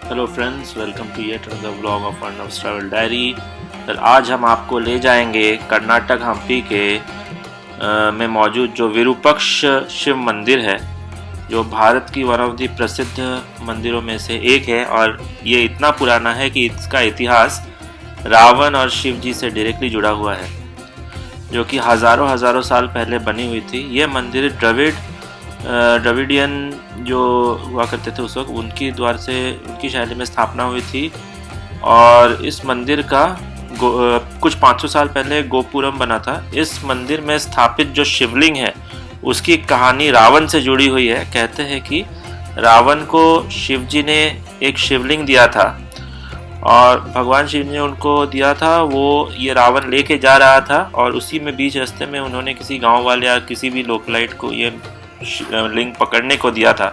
Hello friends, welcome to yet another vlog of Arnav's travel diary. आज हम आपको ले जाएंगे कर्नाटक हम्पी के में मौजूद जो विरूपक्ष शिव मंदिर है, जो भारत की वन ऑफ द प्रसिद्ध मंदिरों में से एक है। और ये इतना पुराना है कि इसका इतिहास रावण और शिव जी से डायरेक्टली जुड़ा हुआ है, जो कि हज़ारों हज़ारों साल पहले बनी हुई थी। ये मंदिर द्रविडियन जो हुआ करते थे उस वक्त, उनकी द्वार से उनकी शैली में स्थापना हुई थी। और इस मंदिर का कुछ 500 साल पहले गोपुरम बना था। इस मंदिर में स्थापित जो शिवलिंग है उसकी कहानी रावण से जुड़ी हुई है। कहते हैं कि रावण को शिव जी ने एक शिवलिंग दिया था और भगवान शिव ने उनको दिया था। वो ये रावण लेके जा रहा था और उसी में बीच रास्ते में उन्होंने किसी गांव वाले या किसी भी लोकलाइट को ये लिंग पकड़ने को दिया था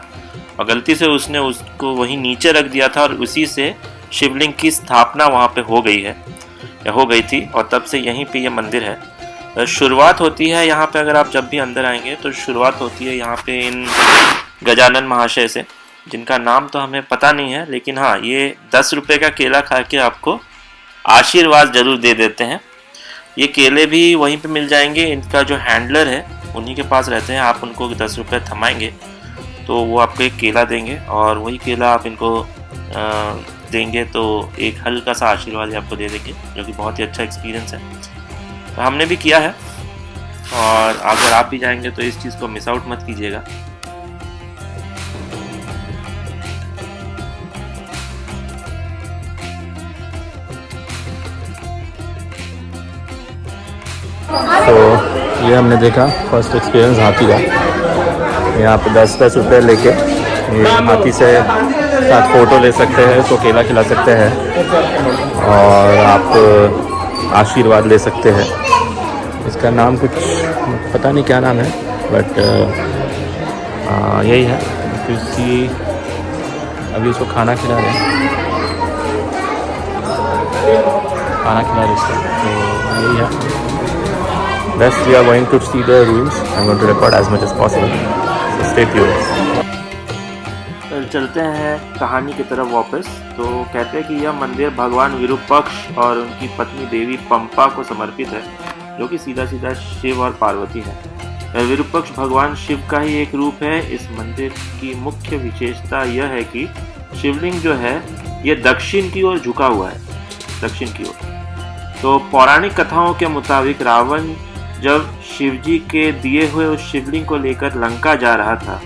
और गलती से उसने उसको वहीं नीचे रख दिया था और उसी से शिवलिंग की स्थापना वहाँ पे हो गई है या हो गई थी। और तब से यहीं पे ये मंदिर है। शुरुआत होती है यहाँ पे, अगर आप जब भी अंदर आएंगे तो शुरुआत होती है यहाँ पे इन गजानन महाशय से, जिनका नाम तो हमें पता नहीं है, लेकिन हाँ, ये 10 रुपये का केला खा के आपको आशीर्वाद जरूर दे देते हैं। ये केले भी वहीं पे मिल जाएंगे। इनका जो हैंडलर है उन्हीं के पास रहते हैं। आप उनको 10 रुपये थमाएंगे तो वो आपको एक केला देंगे और वही केला आप इनको देंगे तो एक हल्का सा आशीर्वाद आपको दे देंगे, जो कि बहुत ही अच्छा एक्सपीरियंस है। तो हमने भी किया है और अगर आप भी जाएंगे तो इस चीज़ को मिस आउट मत कीजिएगा। तो ये हमने देखा फर्स्ट एक्सपीरियंस हाथी का। यहाँ पे 10-10 रुपये लेके ये हाथी से साथ फ़ोटो ले सकते हैं, तो केला खिला सकते हैं और आप आशीर्वाद ले सकते हैं। इसका नाम कुछ पता नहीं क्या नाम है, बट यही है। किसी अभी इसको खाना खिला रहे हैं, इसको, तो यही है। Next we are going to see the ruins. I'm going to record as much as possible. So stay tuned. चलते हैं कहानी की तरफ वापस। तो कहते हैं कि यह मंदिर भगवान विरूपक्ष और उनकी पत्नी देवी पंपा को समर्पित है, जो कि सीधा सीधा शिव और पार्वती है। विरूपक्ष भगवान शिव का ही एक रूप है। इस मंदिर की मुख्य विशेषता यह है कि शिवलिंग जो है ये दक्षिण की ओर झुका हुआ है, दक्षिण की ओर। तो पौराणिक कथाओं के मुताबिक रावण जब शिवजी के दिए हुए उस शिवलिंग को लेकर लंका जा रहा था,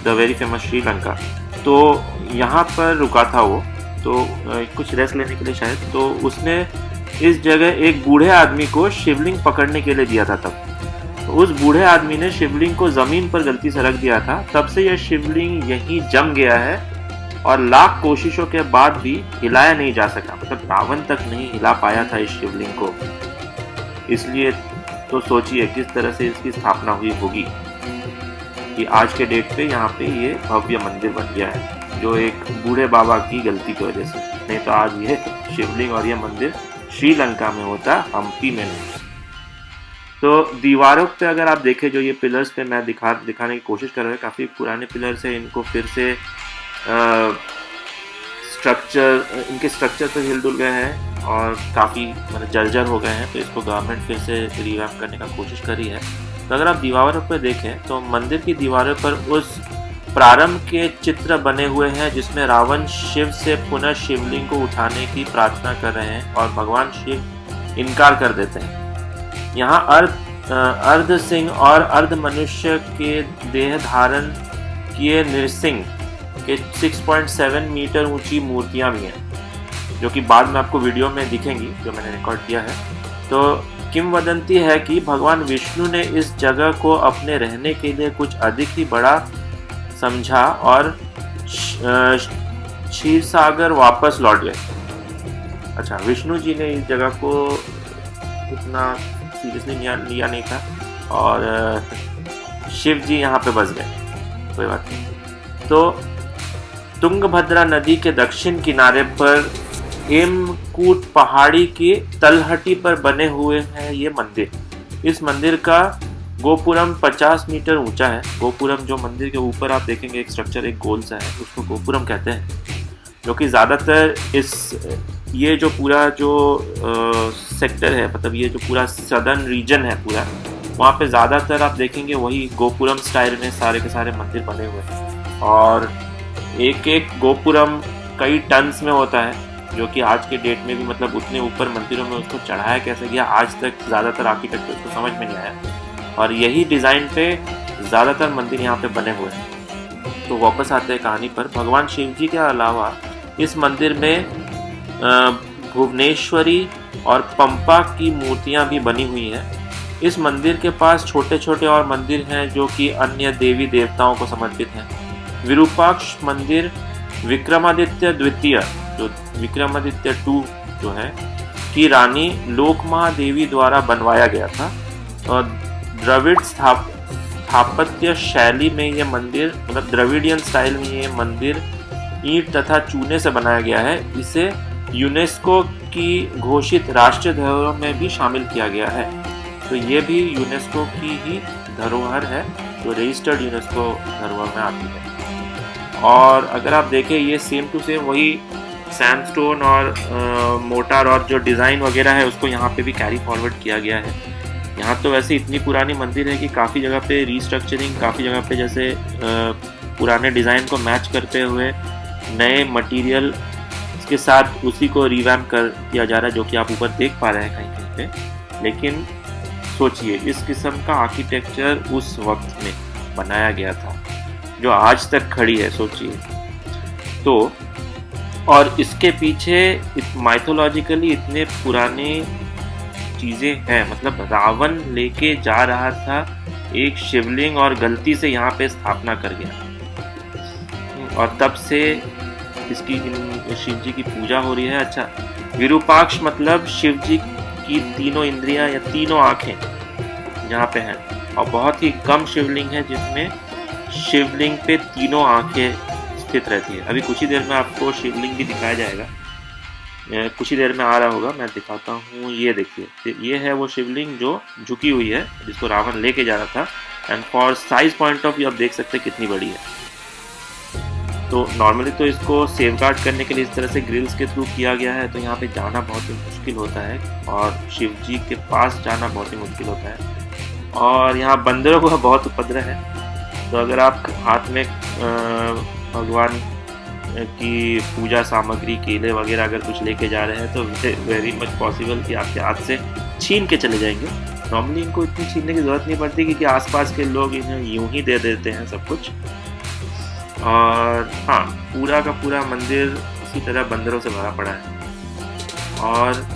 द वेरी फेमस श्रीलंका, तो यहाँ पर रुका था वो, तो कुछ रेस्ट लेने के लिए शायद। तो उसने इस जगह एक बूढ़े आदमी को शिवलिंग पकड़ने के लिए दिया था। तब तो उस बूढ़े आदमी ने शिवलिंग को ज़मीन पर गलती से रख दिया था। तब से यह शिवलिंग यहीं जम गया है और लाख कोशिशों के बाद भी हिलाया नहीं जा सका। मतलब रावण तक नहीं हिला पाया था इस शिवलिंग को। इसलिए तो सोचिए किस तरह से इसकी स्थापना हुई होगी कि आज के डेट पे यहाँ पे ये भव्य मंदिर बन गया है, जो एक बूढ़े बाबा की गलती की वजह से। नहीं तो आज ये शिवलिंग और ये मंदिर श्रीलंका में होता, हम्पी में नहीं। तो दीवारों पे अगर आप देखें, जो ये पिलर्स पे मैं दिखाने की कोशिश कर रहा हूँ, काफ़ी पुराने पिलर्स है। इनको फिर से इनके स्ट्रक्चर तो हिल डुल गए हैं और काफ़ी मतलब जर्जर हो गए हैं। तो इसको गवर्नमेंट फिर से रिवैम्प करने का कोशिश कर रही है। तो अगर आप दीवारों पर देखें तो मंदिर की दीवारों पर उस प्रारंभ के चित्र बने हुए हैं जिसमें रावण शिव से पुनः शिवलिंग को उठाने की प्रार्थना कर रहे हैं और भगवान शिव इनकार कर देते हैं। यहाँ अर्ध सिंह और अर्ध मनुष्य के देह धारण किए नृसिंह के 6.7 मीटर ऊंची मूर्तियां भी हैं, जो कि बाद में आपको वीडियो में दिखेंगी, जो मैंने रिकॉर्ड किया है। तो किंवदंती है कि भगवान विष्णु ने इस जगह को अपने रहने के लिए कुछ अधिक ही बड़ा समझा और क्षीर सागर वापस लौट गए। अच्छा, विष्णु जी ने इस जगह को उतना सीरियसली लिया नहीं था और शिव जी यहाँ पे बस गए। कोई बात नहीं। तो तुंगभद्रा नदी के दक्षिण किनारे पर हेमकूट पहाड़ी की तलहटी पर बने हुए हैं ये मंदिर। इस मंदिर का गोपुरम 50 मीटर ऊंचा है। गोपुरम जो मंदिर के ऊपर आप देखेंगे एक स्ट्रक्चर, एक गोल सा है, उसको गोपुरम कहते हैं। जो कि ज़्यादातर ये जो पूरा जो सेक्टर है, मतलब ये जो पूरा सदर्न रीजन है पूरा, वहाँ पे ज़्यादातर आप देखेंगे वही गोपुरम स्टाइल में सारे के सारे मंदिर बने हुए हैं। और एक एक गोपुरम कई टन्स में होता है, जो कि आज के डेट में भी मतलब उतने ऊपर मंदिरों में उसको चढ़ाया कैसे गया आज तक ज़्यादातर आर्किटेक्चर को समझ में नहीं आया। और यही डिज़ाइन पे ज़्यादातर मंदिर यहाँ पे बने हुए हैं। तो वापस आते हैं कहानी पर। भगवान शिव जी के अलावा इस मंदिर में भुवनेश्वरी और पंपा की मूर्तियाँ भी बनी हुई हैं। इस मंदिर के पास छोटे छोटे और मंदिर हैं जो कि अन्य देवी देवताओं को समर्पित हैं। विरूपाक्ष मंदिर विक्रमादित्य द्वितीय, जो विक्रमादित्य 2 जो है, की रानी लोकमहादेवी द्वारा बनवाया गया था। और द्रविड़ स्थापत्य शैली में ये मंदिर, मतलब द्रविडियन स्टाइल में ये मंदिर ईंट तथा चूने से बनाया गया है। इसे यूनेस्को की घोषित राष्ट्रीय धरोहर में भी शामिल किया गया है। तो ये भी यूनेस्को की ही धरोहर है, जो रजिस्टर्ड यूनेस्को धरोहर में आती है। और अगर आप देखें ये सेम टू सेम वही सैंडस्टोन और मोटार और जो डिज़ाइन वगैरह है उसको यहाँ पे भी कैरी फॉरवर्ड किया गया है। यहाँ तो वैसे इतनी पुरानी मंदिर है कि काफ़ी जगह पे रीस्ट्रक्चरिंग, काफ़ी जगह पे जैसे पुराने डिज़ाइन को मैच करते हुए नए मटेरियल के साथ उसी को रिवैम्प कर दिया जा रहा है, जो कि आप ऊपर देख पा रहे हैं कहीं कहीं पे। लेकिन सोचिए इस किस्म का आर्किटेक्चर उस वक्त में बनाया गया था जो आज तक खड़ी है, सोचिए। तो और इसके पीछे माइथोलॉजिकली इतने पुराने चीज़ें हैं, मतलब रावण लेके जा रहा था एक शिवलिंग और गलती से यहाँ पे स्थापना कर गया, और तब से इसकी शिव जी की पूजा हो रही है। अच्छा, विरूपाक्ष मतलब शिव जी की तीनों इंद्रियां या तीनों आँखें यहाँ पे हैं, और बहुत ही कम शिवलिंग है जिसमें शिवलिंग पे तीनों आँखें स्थित रहती है। अभी कुछ ही देर में आपको शिवलिंग भी दिखाया जाएगा, कुछ ही देर में आ रहा होगा, मैं दिखाता हूँ। ये देखिए, ये है वो शिवलिंग जो झुकी हुई है, जिसको रावण लेके जा रहा था। And for size point of view आप देख सकते हैं कितनी बड़ी है। तो नॉर्मली तो इसको सेफगार्ड करने के लिए इस तरह से ग्रिल्स के थ्रू किया गया है, तो यहाँ पे जाना बहुत ही मुश्किल होता है और शिव जी के पास जाना बहुत ही मुश्किल होता है। और यहाँ बंदरों का बहुत उपद्रव है, तो अगर आप हाथ में भगवान की पूजा सामग्री, केले वगैरह अगर कुछ लेके जा रहे हैं तो वेरी मच पॉसिबल कि आपके हाथ से छीन के चले जाएंगे। नॉर्मली इनको इतनी छीनने की ज़रूरत नहीं पड़ती, क्योंकि आसपास के लोग इन्हें यूं ही दे देते हैं सब कुछ। और हाँ, पूरा का पूरा मंदिर इसी तरह बंदरों से भरा पड़ा है और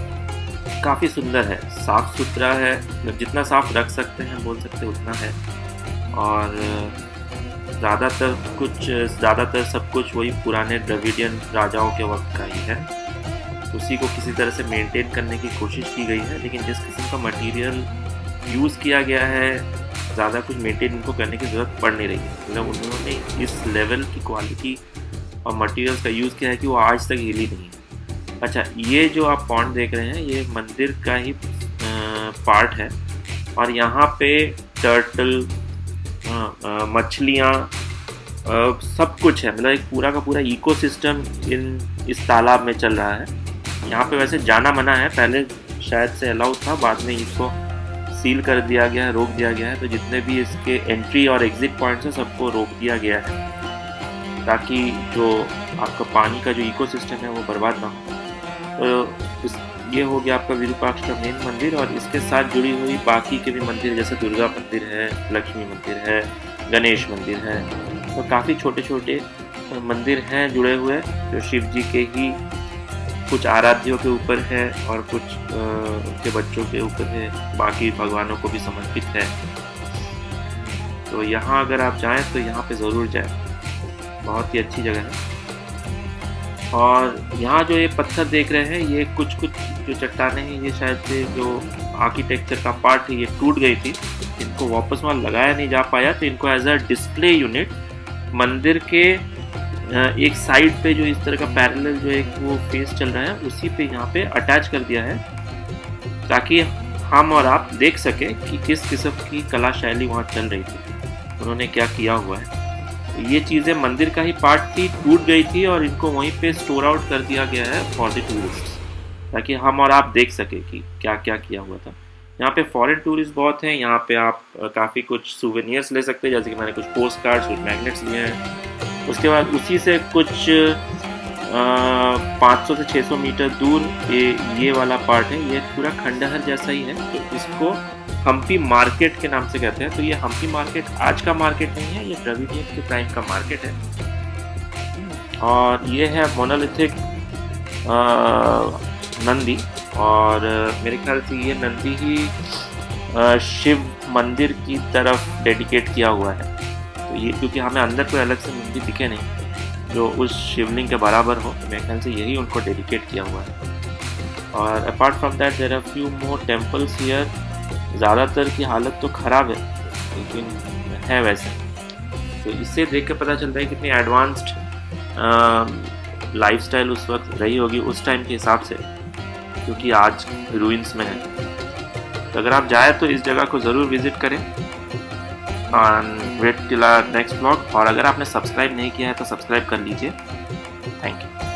काफ़ी सुंदर है, साफ़ सुथरा है, जितना साफ रख सकते हैं बोल सकते उतना है। और ज़्यादातर सब कुछ वही पुराने द्रविडियन राजाओं के वक्त का ही है, उसी को किसी तरह से मेंटेन करने की कोशिश की गई है। लेकिन जिस किस्म का मटेरियल यूज़ किया गया है, ज़्यादा कुछ मेंटेन इनको करने की ज़रूरत पड़ नहीं रही है, मतलब उन्होंने इस लेवल की क्वालिटी और मटेरियल्स का यूज़ किया है कि वो आज तक हिली नहीं है। अच्छा, ये जो आप पॉइंट देख रहे हैं ये मंदिर का ही पार्ट है, और यहाँ पे टर्टल, मछलियाँ, सब कुछ है, मतलब एक पूरा का पूरा इकोसिस्टम इस तालाब में चल रहा है। यहाँ पे वैसे जाना मना है, पहले शायद से अलाउ था, बाद में इसको सील कर दिया गया है, रोक दिया गया है। तो जितने भी इसके एंट्री और एग्जिट पॉइंट्स हैं सबको रोक दिया गया है, ताकि जो आपका पानी का जो इकोसिस्टम है वो बर्बाद ना हो। तो ये हो गया आपका विरूपाक्ष का मेन मंदिर, और इसके साथ जुड़ी हुई बाकी के भी मंदिर, जैसे दुर्गा मंदिर है, लक्ष्मी मंदिर है, गणेश मंदिर है, तो काफ़ी छोटे छोटे मंदिर हैं जुड़े हुए, जो शिव जी के ही कुछ आराध्यों के ऊपर है और कुछ उनके बच्चों के ऊपर है, बाकी भगवानों को भी समर्पित है। तो यहाँ अगर आप जाएं तो यहाँ पे ज़रूर जाएं, बहुत ही अच्छी जगह है। और यहाँ जो ये पत्थर देख रहे हैं, ये कुछ जो चट्टानें हैं, ये शायद से जो आर्किटेक्चर का पार्ट है ये टूट गई थी, इनको वापस वहाँ लगाया नहीं जा पाया, तो इनको एज अ डिस्प्ले यूनिट मंदिर के एक साइड पे जो इस तरह का पैरेलल जो एक वो फेस चल रहा है उसी पे यहाँ पे अटैच कर दिया है, ताकि हम और आप देख सकें कि किस किस्म की कला शैली वहाँ चल रही थी, उन्होंने क्या किया हुआ है। ये चीज़ें मंदिर का ही पार्ट थी, टूट गई थी और इनको वहीं पे स्टोर आउट कर दिया गया है फॉर द टूरिस्ट, ताकि हम और आप देख सके कि क्या क्या किया हुआ था। यहाँ पे फॉरेन टूरिस्ट बहुत हैं। यहाँ पे आप काफ़ी कुछ सुवेनियर्स ले सकते हैं, जैसे कि मैंने कुछ पोस्ट कार्ड्स, कुछ मैग्नेट्स लिए हैं। उसके बाद उसी से कुछ 500 से 600 मीटर दूर ये वाला पार्ट है, ये पूरा खंडहर जैसा ही है, तो इसको हम्पी मार्केट के नाम से कहते हैं। तो ये हम्पी मार्केट आज का मार्केट नहीं है, ये द्रविडियन के टाइम का मार्केट है। और ये है मोनोलिथिक नंदी, और मेरे ख्याल से ये नंदी ही शिव मंदिर की तरफ डेडिकेट किया हुआ है। तो ये क्योंकि हमें अंदर कोई अलग से नंदी दिखे नहीं जो उस शिवलिंग के बराबर हो, तो मेरे ख्याल से यही उनको डेडिकेट किया हुआ है। और apart from that there are few more temples here. ज़्यादातर की हालत तो ख़राब है, लेकिन है वैसे। तो इससे देख के पता चलता है कितनी एडवांस्ड लाइफस्टाइल उस वक्त रही होगी उस टाइम के हिसाब से, क्योंकि आज रूइंस में है। तो अगर आप जाए तो इस जगह को ज़रूर विज़िट करें। Wait till our next blog. और अगर आपने सब्सक्राइब नहीं किया है तो सब्सक्राइब कर लीजिए। Thank you.